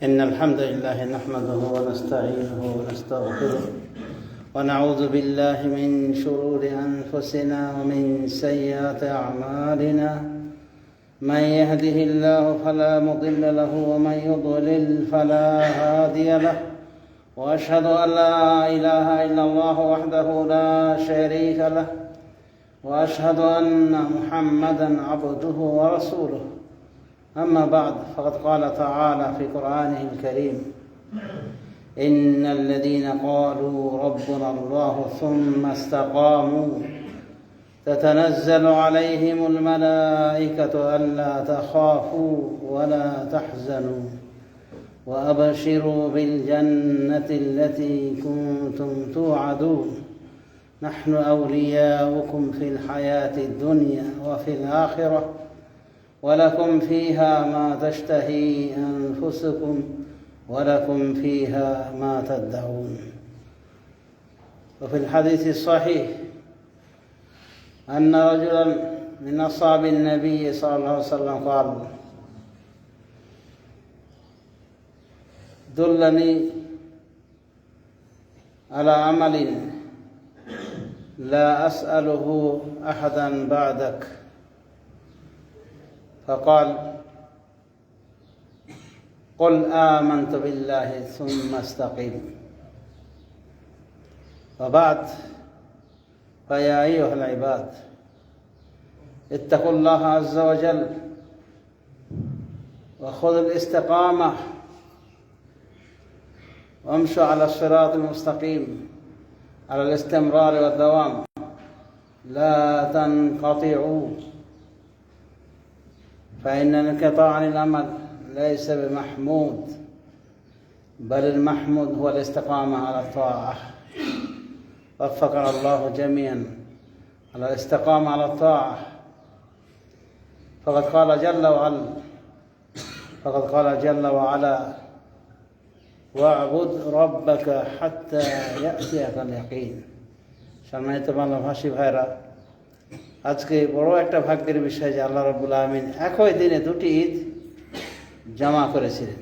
إن الحمد لله نحمده ونستعينه ونستغفره ونعوذ بالله من شرور أنفسنا ومن سيئات أعمالنا من يهده الله فلا مضل له ومن يضلل فلا هادي له وأشهد أن لا إله إلا الله وحده لا شريك له وأشهد أن محمدًا عبده ورسوله أما بعد فقد قال تعالى في قرآنه الكريم إن الذين قالوا ربنا الله ثم استقاموا تتنزل عليهم الملائكة ألا تخافوا ولا تحزنوا وأبشروا بالجنة التي كنتم توعدون نحن أولياؤكم في الحياة الدنيا وفي الآخرة ولكم فيها ما تشتهي أنفسكم ولكم فيها ما تدعون. وفي الحديث الصحيح أن رجلا من أصحاب النبي صلى الله عليه وسلم قال دلني على عمل لا أسأله أحدا بعدك فقال قل آمنت بالله ثم استقم. وبعد فيا أيها العباد اتقوا الله عز وجل وخذوا الاستقامة وامشوا على الصراط المستقيم على الاستمرار والدوام لا تنقطعوا فإن انقطاع عن العمل ليس بمحمود بل المحمود هو الاستقامة على الطاعة. وفقنا الله جميعا على الاستقامة على الطاعة. فقد قال جل وعلا واعبد ربك حتى يأتيك اليقين. সম্মানিত বাংলাভাষী ভাইরা, আজকে বড় একটা ভাগ্যের বিষয় যে আল্লাহ রাব্বুল আলামিন একই দিনে দুটি ঈদ জমা করেছিলেন।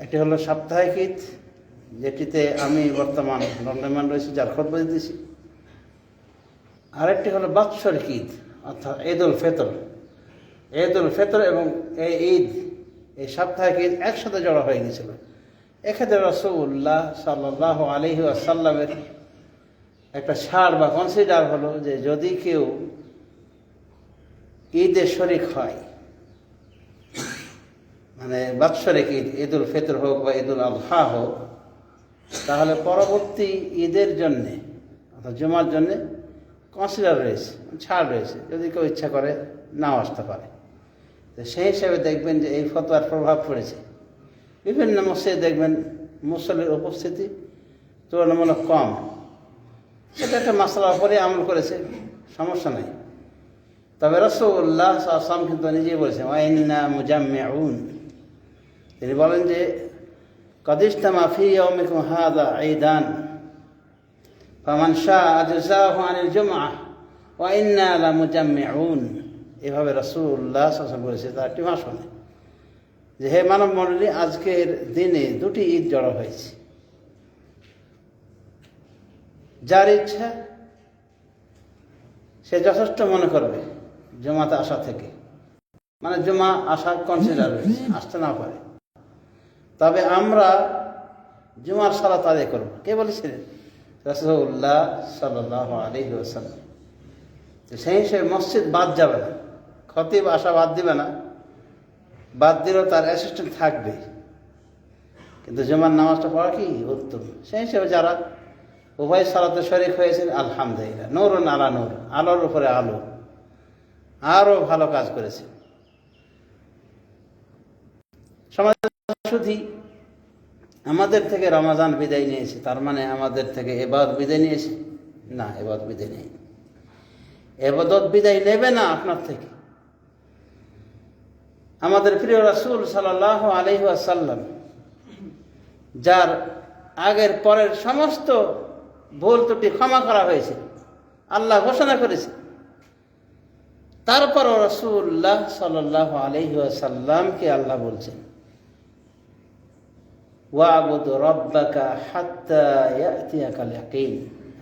একটি হলো সাপ্তাহিক ঈদ, যেটিতে আমি বর্তমান দণ্ডমান রয়েছি, যার খুতবা দিতেছি। আরেকটি হলো বাৎসরিক ঈদ, অর্থাৎ ঈদুল ফিতর এবং এই ঈদ, এই সাপ্তাহিক ঈদ একসাথে জড়ো হয়ে গেছিল। এক্ষেত্রে রাসূলুল্লাহ সাল্লাল্লাহু আলাইহি ওয়াসাল্লামের একটা ছাড় বা কনসিডার হলো যে যদি কেউ ঈদে শরিক হয়, মানে বাৎসরিক ঈদ, ঈদুল ফিতর হোক বা ঈদুল আযহা হোক, তাহলে পরবর্তী ঈদের জন্যে অর্থাৎ জুমার জন্যে কনসিডার রয়েছে, ছাড় রয়েছে, যদি কেউ ইচ্ছা করে নাও আসতে পারে। তো সেই হিসাবে দেখবেন যে এই ফতোয়ার প্রভাব পড়েছে। বিভিন্ন মসজিদে দেখবেন মুসল্লির উপস্থিতি তুলনামূলক কম। সেটা একটা মাসলার উপরে আমল করেছে, সমস্যা নাই। তবে রাসূলুল্লাহ সাল্লাল্লাহু আলাইহি ওয়াসাল্লাম কিন্তু নিজেই বলেছেন ওয়া ইন্না মুজাম্মিউন। তিনি বলেন যে ক্বাদ ইজতামা ফি ইয়াউমিকুম হাযা ঈদান ফামান শাআ আজযাহু আনিল জুমআহ ওয়া ইন্না লামুজাম্মিউন। এভাবে রাসূলুল্লাহ সাল্লাল্লাহু আলাইহি ওয়াসাল্লাম বলেছে তার একটি ভাষণে যে হে মানব মণ্ডলী, আজকের দিনে দুটি ঈদ জড়ো হয়েছে। যার ইচ্ছা সে যথেষ্ট মনে করবে জুমাতে আসা থেকে, মানে জুমা আসা কনসিডার হয়েছে, আসতে না পারে। তবে আমরা জুমার সালাত আদায় করব। কে বলেছিলেন? রাসূলুল্লাহ সাল্লাল্লাহু আলাইহি ওয়াসাল্লাম। তো সেই হিসেবে মসজিদ বাদ যাবে না, খতিব আসা বাদ দিবে না, বাদ দিলেও তার অ্যাসিস্ট্যান্ট থাকবে, কিন্তু জুমার নামাজটা পড়া কি উত্তম। সেই হিসেবে যারা উভয় সালাতে শরীক হয়েছেন, আলহামদুলিল্লাহ, নূরুন আলা নূর, আলোর উপরে আলো, আরও ভালো কাজ করেছে। সমাজ শুধু আমাদের থেকে রমাজান বিদায় নিয়েছে তার মানে আমাদের থেকে ইবাদত বিদায় নিয়েছে? না, ইবাদত বিদায় নেই। ইবাদত বিদায় নেবে না আপনার থেকে। আমাদের প্রিয় রাসূল সাল্লাল্লাহু আলাইহি ওয়াসাল্লাম, যার আগের পরের সমস্ত ভুল ত্রুটি ক্ষমা করা হয়েছে, আল্লাহ ঘোষণা করেছে, তারপরও রাসূলুল্লাহ সাল্লাল্লাহু আলাইহি ওয়াসাল্লামকে আল্লাহ বলছেন, ওয়াবুদ রাব্বাকা হাত্তা ইয়াতিয়াকাল ইয়াকিন,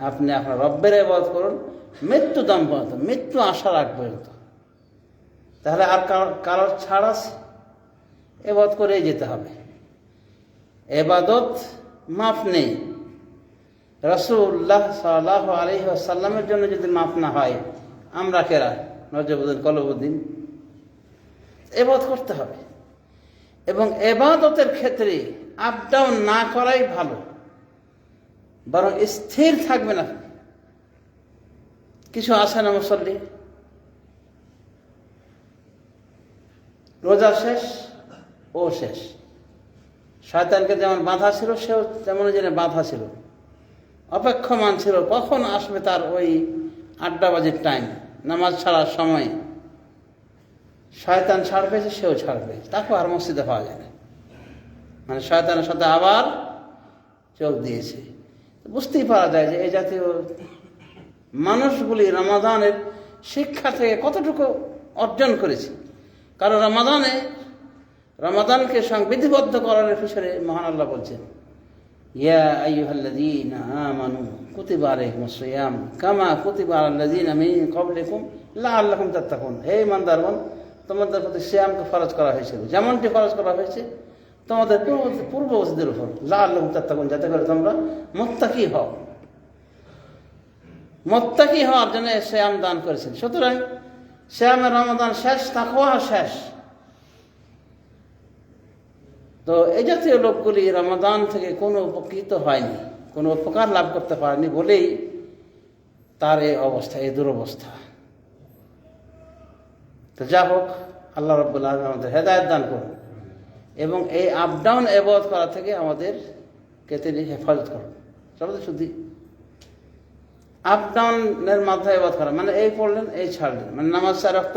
আপনি আপনার রব্বের ইবাদত করুন মৃত্যু দাম পর্যন্ত, মৃত্যু আসার আগ পর্যন্ত। তাহলে আর কারোর ছাড় আছে? ইবাদত করেই যেতে হবে। ইবাদত মাফ নেই। রাসূলুল্লাহ সাল্লাল্লাহু আলাইহি ওয়াসাল্লামের জন্য যদি মাফ না হয়, আমরা কেরা নজরুদ্দিন কলবুদ্দিন? ইবাদত করতে হবে। এবং ইবাদতের ক্ষেত্রে আপ ডাউন না করাই ভালো, বরং স্থির থাকবে না। কিছু আছে না মুসল্লি, রোজা শেষ ও শেষ, শয়তানকে যেমন বাধা ছিল সেও তেমন যেন বাধা ছিল, অপেক্ষমান ছিল কখন আসবে তার ওই আড্ডাবাজির টাইম, নামাজ ছাড়ার সময়। শয়তান ছাড় পেয়েছে, সেও ছাড় পেয়েছে, তাকে আর মসজিদে পাওয়া যায় না। মানে শয়তানের সাথে আবার চোখ দিয়েছে। বুঝতেই পারা যায় যে এই জাতীয় মানুষগুলি রমাদানের শিক্ষা থেকে কতটুকু অর্জন করেছে। কারণ রমাদানকে সংবিধিবদ্ধ করার পিছনে মহান আল্লাহ বলছেন, ইয়া আইয়ুহাল্লাযীনা আমানু কুতিবা আলাইকুমুস সিয়াম কামা কুতিবা আলাল্লাযীনা মিন ক্বাবলিকুম লাআল্লাকুম তাত্তাকুন। হে ইমানদারগণ, তোমাদের প্রতি সিয়ামকে ফরজ করা হয়েছিল যেমনটি ফরজ করা হয়েছে তোমাদের পূর্ববর্তীদের উপর, লাআল্লাকুম তাত্তাকুন, যাতে করে তোমরা মুত্তাকি হও। মুত্তাকি হওয়ার জন্য সিয়াম দান করেছেন। সুতরাং সিয়ামের রমাদান শেষ, তাকওয়া শেষ। তো এই জাতীয় লোকগুলি রমাদান থেকে কোনো উপকৃত হয়নি, কোনো উপকার লাভ করতে পারেনি বলেই তার এই অবস্থা, এই দুরবস্থা। তো যা হোক, আল্লাহ রাব্বুল আলামিন আমাদের হেদায়েত দান করুন এবং এই আপ ডাউন ইবাদত করা থেকে আমাদেরকে তিনি হেফাজত করুন। চলো তো শুধু আপ ডাউনের মাধ্যমে ইবাদত করা মানে এই পড়লেন এই ছাড়লেন, মানে নামাজ 4 ওয়াক্ত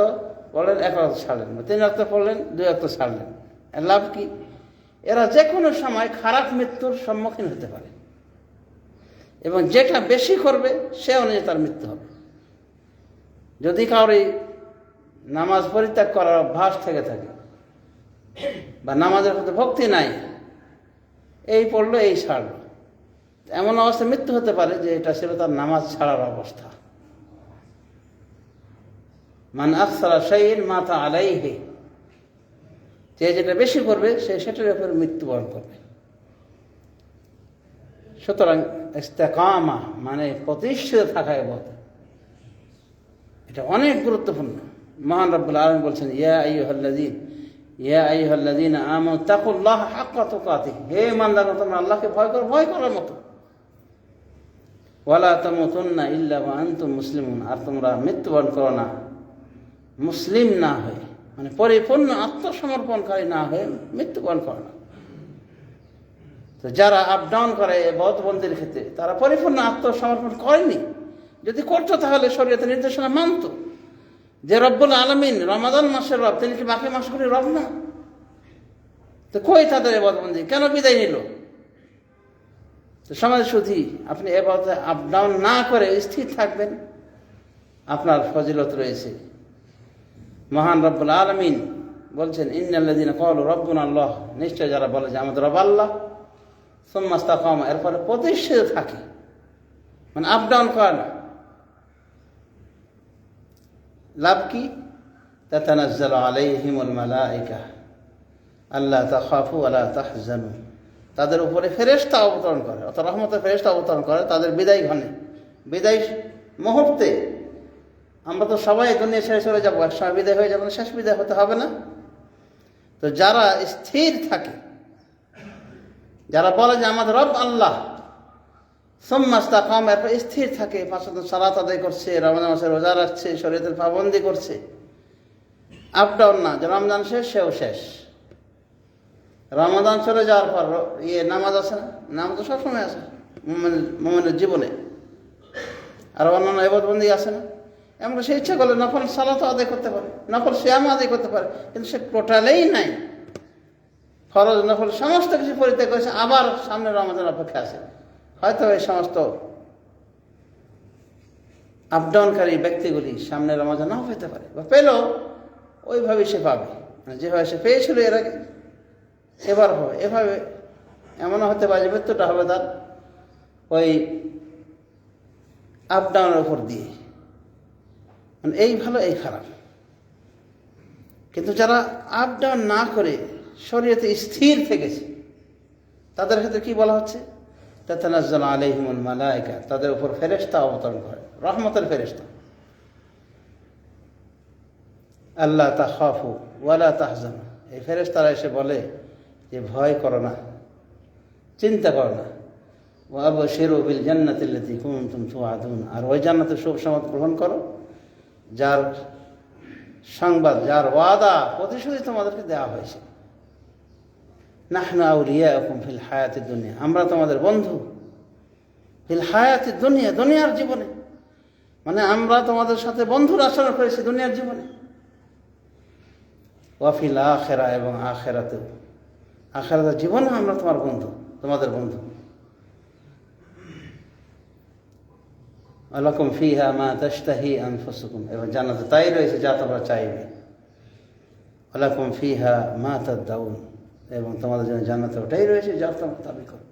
পড়লেন 1 ওয়াক্ত ছাড়লেন, 3 ওয়াক্ত পড়লেন 2 ওয়াক্ত ছাড়লেন। এর লাভ কি? এরা যে কোনো সময় খারাপ মৃত্যুর সম্মুখীন হতে পারে এবং যেটা বেশি করবে সে অনুযায়ী তার মৃত্যু হবে। যদি কাউরি নামাজ পরিত্যাগ করার অভ্যাস থেকে থাকে বা নামাজের প্রতি ভক্তি নাই, এই পড়লো এই ছাড়লো, এমন অবস্থায় মৃত্যু হতে পারে যে এটা ছিল তার নামাজ ছাড়ার অবস্থা। মান আকসারা শাইইন মাতা আলাইহি, যে যেটা বেশি করবে সে সেটার উপর মৃত্যুবরণ করবে। সুতরাং ইস্তেকামা মানে প্রতিষ্ঠিত থাকা ইবাদত, এটা অনেক গুরুত্বপূর্ণ। মহান রব্বুল আলামিন বলছেন, ইয়া আইয়ুহাল্লাযীনা আমানু তাকুল্লাহা হাক্কা তুকাতিহি, হে ইমানদারগণ তোমরা আল্লাহকে ভয় করো, ভয় করার মতো। ওয়ালা তামুতুন্না ইল্লা ওয়া আনতুম মুসলিমুন, আর তোমরা মৃত্যুবরণ করো না মুসলিম না হয়ে, মানে পরিপূর্ণ আত্মসমর্পণকারী না হয়ে মৃত্যুবরণ করে না। তো যারা আপ ডাউন করে ইবাদতবন্দির ক্ষেত্রে, তারা পরিপূর্ণ আত্মসমর্পণ করেনি। যদি করতো তাহলে শরীয়তের নির্দেশনা মানত যে রব্বুল আলামিন রমাদান মাসের রব, তিনি কি বাকি মাসগুলি রব না? তো কই তাদের ইবাদতবন্দি, কেন বিদায় নিল? তো সমাজ শুধু আপনি ইবাদতে আপ ডাউন না করে স্থির থাকবেন, আপনার ফজিলত রয়েছে। মহান রব্বুল আলামিন বলছেন, ইন্নাল্লাযীনা ক্বালু রাব্বুনা আল্লাহ, নিশ্চয় যারা বলে যে আমাদের রব আল্লাহ, সুম্মা ইসতাকামু, এরপরে প্রতিষ্ঠিত থাকে, মানে আপ ডাউন করে না। লাভ কি? তাতানাজ্জালু আলাইহিমুল মালায়েকা আল্লা তাখাফু ওয়া লা তাহজানু, তাদের উপরে ফেরেশতা অবতরণ করে, অর্থাৎ রহমতের ফেরেশতা অবতরণ করে তাদের বিদায় ক্ষণে, বিদায় মুহূর্তে। আমরা তো সবাই দুনিয়া ছেড়ে চলে যাবো, একসময় বিদায় হয়ে যাবো, শেষ বিদায় হতে হবে না? তো যারা স্থির থাকে, যারা বলে যে আমাদের রব আল্লাহ, সুম্মা ইসতাকামু, এরপর স্থির থাকে, 5 ওয়াক্ত সালাত আদায় করছে, রমজান মাসে রোজা রাখছে, শরীয়তের পাবন্দি করছে, আপ ডাউন না, যে রমজান শেষ সেও শেষ। রমাদান চলে যাওয়ার পর নামাজ আছে না? নামাজ তো সবসময় আছে মুমিনের জীবনে। আর অন্যান্য ইবাদতবন্দি আছে না? এমন সে ইচ্ছা করলে নফল সালাতও আদায় করতে পারে, নফল সিয়াম আদায় করতে পারে, কিন্তু সে টোটালেই নাই। ফরজ নফল সমস্ত কিছু পরিত্যাগ করেছে, আবার সামনে রমাদান অপেক্ষা আছে। হয়তো এই সমস্ত আপ ডাউনকারী ব্যক্তিগুলি সামনের নামাজে নাও পেতে পারে, বা পেলেও ওইভাবে সে পাবে, মানে যেভাবে সে পেয়েছিল এর আগে এবার হবে এভাবে। এমনও হতে পারে যে মৃত্যুটা হবে তার ওই আপ ডাউনের উপর দিয়ে, মানে এই ভালো এই খারাপ। কিন্তু যারা আপ ডাউন না করে শরীয়তে স্থির থেকেছে তাদের ক্ষেত্রে কি বলা হচ্ছে? তাতানাজ্জালু আলাইহিমুল মালায়েকা, তাদের উপর ফেরেশতা অবতরণ করে, রহমতের ফেরেশতা। আল্লাহ তাখাফু ওয়ালা তাহজানু, এই ফেরেশতারা এসে বলে যে ভয় করো না, চিন্তা করো না। ওয়া আবশিরু বিল জান্নাতিল্লাতী কুনতুম তুআদুন, আর ওই জান্নাতের শুভ সংবাদ গ্রহণ করো যার সংবাদ, যার ওয়াদা, প্রতিশ্রুতি তোমাদেরকে দেওয়া হয়েছে। নাহনু আউলিয়াউকুম ফিল হায়াতিদ দুনিয়া, আমরা তোমাদের বন্ধু ফিল হায়াতিদ দুনিয়া, দুনিয়ার জীবনে, মানে আমরা তোমাদের সাথে বন্ধুর আচরণ করেছি দুনিয়ার জীবনে। ওয়া ফিল আখিরা, এবং আখিরাতেও, আখিরাতের জীবনে আমরা তোমার বন্ধু, তোমাদের বন্ধু। আলাকুম ফিহা মা তাশতাহি আনফুসুকুম, এবং জান্নাতে তাই রয়েছে যা তোমরা চাইবে। আলাকুম ফিহা মা তাদউন, এবং তোমাদের জন্য জান্নাতে ওটাই রয়েছে যা তোমরা দাবি করবে।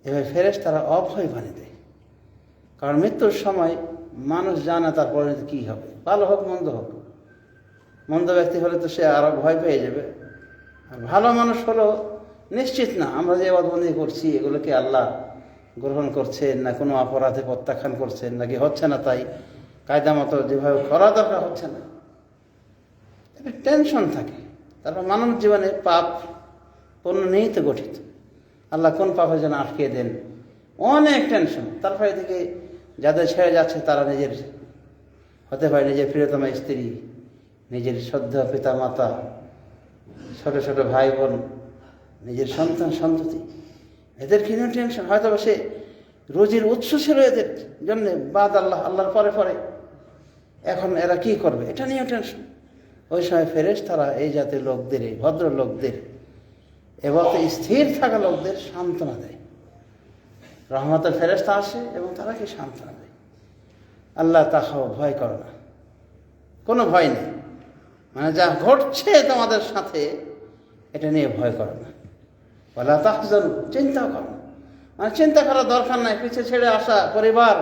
এভাবে ফেরেশতারা অভয় বানিয়ে দেয়, কারণ মৃত্যুর সময় মানুষ জানে তার পরিণতি কী হবে, ভালো হোক মন্দ হোক। মন্দ ব্যক্তি হলে তো সে আরও ভয় পেয়ে যাবে, আর ভালো মানুষ হলো নিশ্চিত না আমরা যে ইবাদতবন্দি করছি এগুলোকে আল্লাহ গ্রহণ করছেন না, কোনো অপরাধে প্রত্যাখ্যান করছেন নাকি হচ্ছে না, তাই কায়দা মতো যেভাবে করা দরকার হচ্ছে না, একটা টেনশন থাকে। তারপর মানব জীবনে পাপ পূর্ণ নিয়েই তো গঠিত, আল্লাহ কোন পাপে যেন আটকে দেন, অনেক টেনশন। তারপরে এদিকে যাদের ছেড়ে যাচ্ছে তারা নিজের হতে পারে নিজের প্রিয়তমা স্ত্রী, নিজের শ্রদ্ধা পিতা মাতা, ছোট ছোট ভাই বোন, নিজের সন্তান সন্ততি, এদের কি নিয়ে টেনশন। হয়তো সে রোজির উৎস ছিল এদের জন্য, বাদ আল্লাহর পরে পরে এখন এরা কি করবে এটা নিয়ে টেনশন। ওই সময় ফেরেশতারা এই জাতীয় লোকদের, এই ভদ্র লোকদের, এবার স্থির থাকা লোকদের সান্ত্বনা দেয়। রহমতের ফেরেশতা আসে এবং তারা কি সান্ত্বনা দেয়, আল্লাহ তাখাও, ভয় করো না, কোনো ভয় নেই, মানে যা ঘটছে তোমাদের সাথে এটা নিয়ে ভয় করো না। ওয়ালা তাহজানু, চিন্তাও করো না, মানে চিন্তা করার দরকার নাই। পিছিয়ে ছেড়ে আসা পরিবার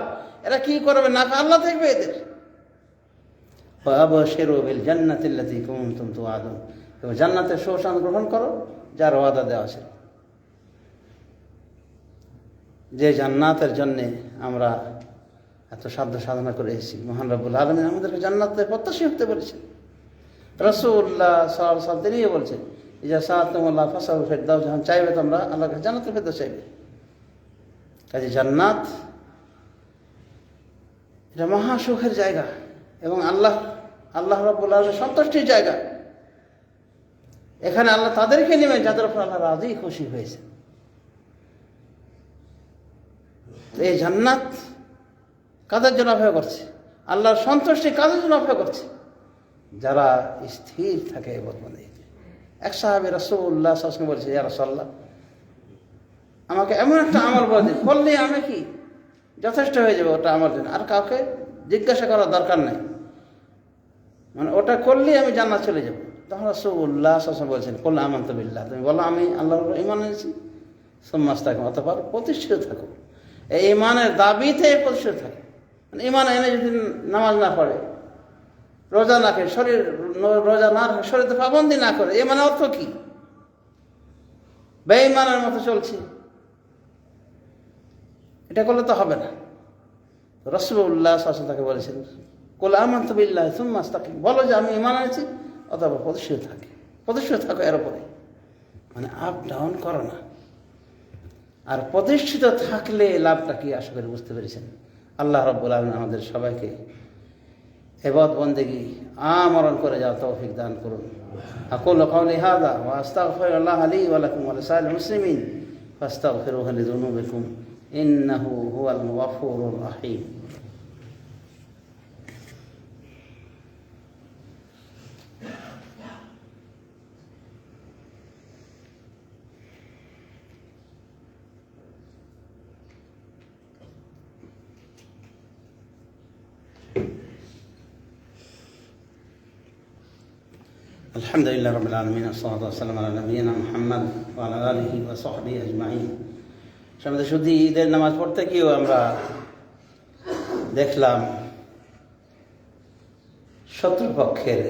এরা কি করবে না, আল্লাহ দেখবে এদের। ওয়া আবশিরু বিল জান্নাতিল্লাতী কুনতুম তুআদুন, এবং জান্নাতের সুসংবাদ গ্রহণ করো যার ওয়াদা দেওয়া আছে। যে জান্নাতের জন্যে আমরা এত সাধ্য সাধনা করে এসেছি, মহান রব্বুল আলামিন আমাদেরকে জান্নাতে প্রত্যাশী হতে বলেছেন। রাসূলুল্লাহ সাল্লাল্লাহু আলাইহি ওয়াসাল্লাম তিনিও বলছেন, ইজা সাআলতুমুল্লাহ ফাসআলু ফিরদাউস, যখন চাইবে তোমরা আল্লাহর কাছে জান্নাতুল ফেরদাউস চাইবে। কাজে জান্নাত এটা মহা সুখের জায়গা এবং আল্লাহ রাব্বুল আলামিনের সন্তুষ্টির জায়গা। এখানে আল্লাহ তাদেরকে নেবেন যাদের উপর আল্লাহ রাজি খুশি হয়েছে। এই জান্নাত কাদের জন্য অপেক্ষা করছে? আল্লাহর সন্তুষ্টি কাদের জন্য অপেক্ষা করছে? যারা স্থির থাকে ইবাদতে। এক সাহাবী রাসূলুল্লাহ সাল্লাল্লাহু আলাইহি ওয়াসাল্লাম বলেছে, ইয়া রাসূলুল্লাহ, আমাকে এমন একটা আমল বলে দিন, করলে আমি কি যথেষ্ট হয়ে যাবে ওটা আমার জন্য, আর কাউকে জিজ্ঞাসা করার দরকার নাই, মানে ওটা করলেই আমি জান্নাত চলে যাব। তখন রাসূলুল্লাহ সাল্লাল্লাহু আলাইহি ওয়াসাল্লাম বলেছেন, কুল আমানতু বিল্লাহ, তুমি বলো আমি আল্লাহর উপর ঈমান এনেছি, সুম্মা ইসতাকিম, অতঃপর প্রতিষ্ঠিত থাকো। এই ঈমানের দাবিতে প্রতিষ্ঠিত থাকে। মানে ঈমান এনে যদি নামাজ না পড়ে, রোজা না করে, রোজা না রাখে, শরীরে পাবন্দি না করে, এ মানে অর্থ কি? বেঈমানের মতো চলছে, এটা করলে তো হবে না। রাসূলুল্লাহ সাল্লাল্লাহু আলাইহি ওয়াসাল্লাম তাকে বলেছেন, কুল আমানতু বিল্লাহি সুম্মা ইসতাকিম, বলো যে আমি ঈমান এনেছি, অথবা প্রতিষ্ঠিত থাকো এর উপরে, মানে আপ ডাউন করো না। আর প্রতিষ্ঠিত থাকলে লাভটা কি আশা করি বুঝতে পেরেছেন। আল্লাহ রাব্বুল আলামিন আমাদের সবাইকে ইবাদত বন্দেগী আমরণ করে যাওয়ার তৌফিক দান করুন। আকুলু কাওলি হাযা ওয়া আস্তাগফিরুল্লাহ লি ওয়া লাকুম ওয়া লিসাইরিল মুসলিমিন ফাস্তাগফিরুহু লিযুনুবিকুম ইন্নাহু হুয়াল গফুরুর রহিম। আলহামদুলিল্লাহ রাব্বিল আলামিন ওয়াসসালাতু ওয়াসসালামু আলা নাবিয়িনা মুহাম্মদ ওয়া আলা আলিহি ওয়া সাহবিহি আজমাইন। সামনে শুধু ঈদের নামাজ পড়তে গিয়েও আমরা দেখলাম শত্রুপক্ষের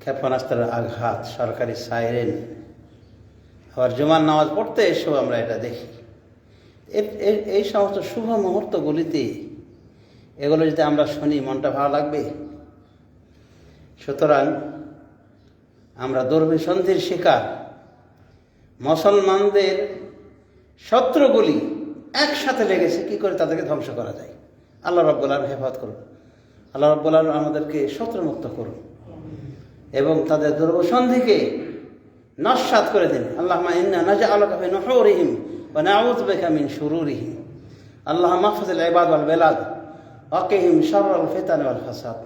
ক্ষেপণাস্ত্রের আঘাত, সরকারি সাইরেন, আবার জুমার নামাজ পড়তে এসেও আমরা এটা দেখি। এই সমস্ত শুভ মুহূর্তগুলিতে এগুলো যদি আমরা শুনি মনটা ভালো লাগবে। সুতরাং আমরা দুর্বিসন্ধির শিকার, মুসলমানদের শত্রুগুলি একসাথে লেগেছে কি করে তাদেরকে ধ্বংস করা যায়। আল্লাহ রাব্বুল আলামিন হেফাজত করুন, আল্লাহ রাব্বুল আলামিন আমাদেরকে শত্রুমুক্ত করুন এবং তাদের দুর্বিসন্ধিকে নস্যাৎ করে দিন। আল্লাহুম্মা ইন্না নাজআলুকা ফি নুহুরিহিম ওয়া নাউযু বিকা মিন শুরুরিহিম। আল্লাহুম্মা ইহফাজিল ইবাদ ওয়াল বিলাদ ওয়াকিহিম শাররাল ফিতানি ওয়াল ফাসাদ।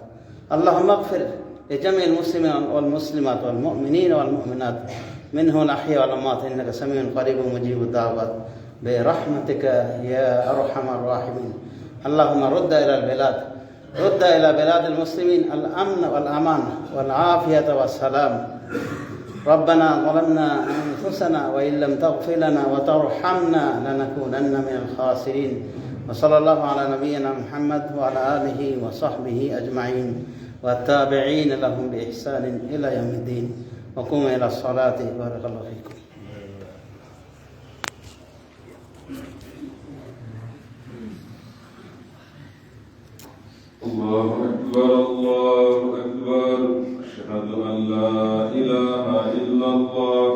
আল্লাহুম্মা ইগফির লিজামিল মুসলিমিন ওয়াল মুসলিমাত ওয়াল মুমিনিন ওয়াল মুমিনাত মিনহুম আল আহইয়া ওয়াল আমওয়াত ইন্নাকা সামিউন করিবুম মুজিবুদ দাওয়াত বিরহমাতিকা ইয়া আরহামার রাহিমিন। আল্লাহুম্মা রুদ্দা ইলাল বিলাদ رد إلى بلاد المسلمين الأمن والأمان والعافية والسلام. ربنا ظلمنا أنفسنا وإن لم تغفر لنا وترحمنا لنكونن من الخاسرين. وصلى الله على نبينا محمد وعلى آله وصحبه أجمعين والتابعين لهم بإحسان إلى يوم الدين. وقوموا إلى الصلاة. بارك الله فيكم. الله أكبر الله أكبر أشهد أن لا إله إلا الله